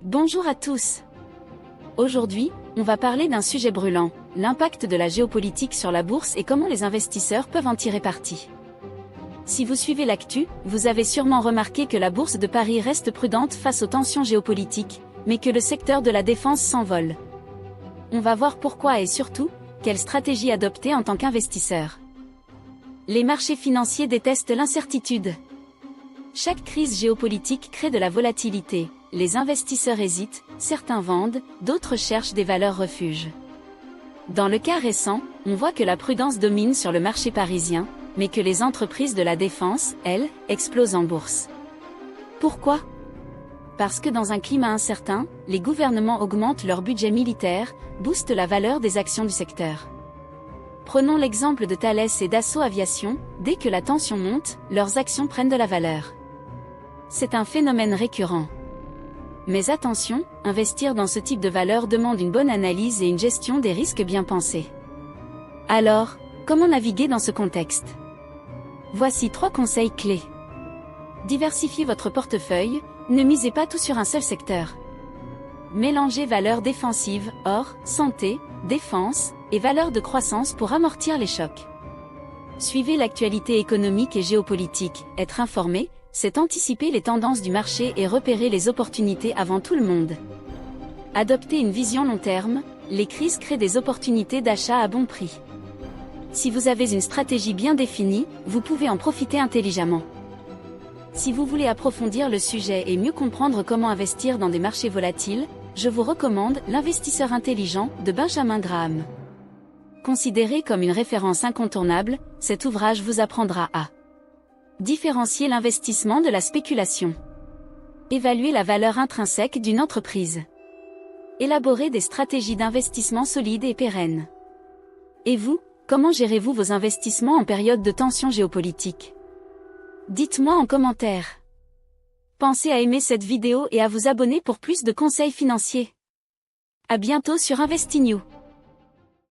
Bonjour à tous. Aujourd'hui, on va parler d'un sujet brûlant, l'impact de la géopolitique sur la bourse et comment les investisseurs peuvent en tirer parti. Si vous suivez l'actu, vous avez sûrement remarqué que la bourse de Paris reste prudente face aux tensions géopolitiques, mais que le secteur de la défense s'envole. On va voir pourquoi et surtout, quelle stratégie adopter en tant qu'investisseur. Les marchés financiers détestent l'incertitude. Chaque crise géopolitique crée de la volatilité, les investisseurs hésitent, certains vendent, d'autres cherchent des valeurs refuges. Dans le cas récent, on voit que la prudence domine sur le marché parisien, mais que les entreprises de la défense, elles, explosent en bourse. Pourquoi ? Parce que dans un climat incertain, les gouvernements augmentent leur budget militaire, boostent la valeur des actions du secteur. Prenons l'exemple de Thales et Dassault Aviation, dès que la tension monte, leurs actions prennent de la valeur. C'est un phénomène récurrent. Mais attention, investir dans ce type de valeur demande une bonne analyse et une gestion des risques bien pensée. Alors, comment naviguer dans ce contexte ? Voici 3 conseils clés. Diversifiez votre portefeuille, ne misez pas tout sur un seul secteur. Mélangez valeurs défensives, or, santé, défense, et valeurs de croissance pour amortir les chocs. Suivez l'actualité économique et géopolitique, être informé, c'est anticiper les tendances du marché et repérer les opportunités avant tout le monde. Adoptez une vision long terme, les crises créent des opportunités d'achat à bon prix. Si vous avez une stratégie bien définie, vous pouvez en profiter intelligemment. Si vous voulez approfondir le sujet et mieux comprendre comment investir dans des marchés volatiles, je vous recommande L'investisseur intelligent de Benjamin Graham. Considéré comme une référence incontournable, cet ouvrage vous apprendra à différencier l'investissement de la spéculation. Évaluer la valeur intrinsèque d'une entreprise. Élaborer des stratégies d'investissement solides et pérennes. Et vous, comment gérez-vous vos investissements en période de tension géopolitique ? Dites-moi en commentaire. Pensez à aimer cette vidéo et à vous abonner pour plus de conseils financiers. À bientôt sur InvestiNews.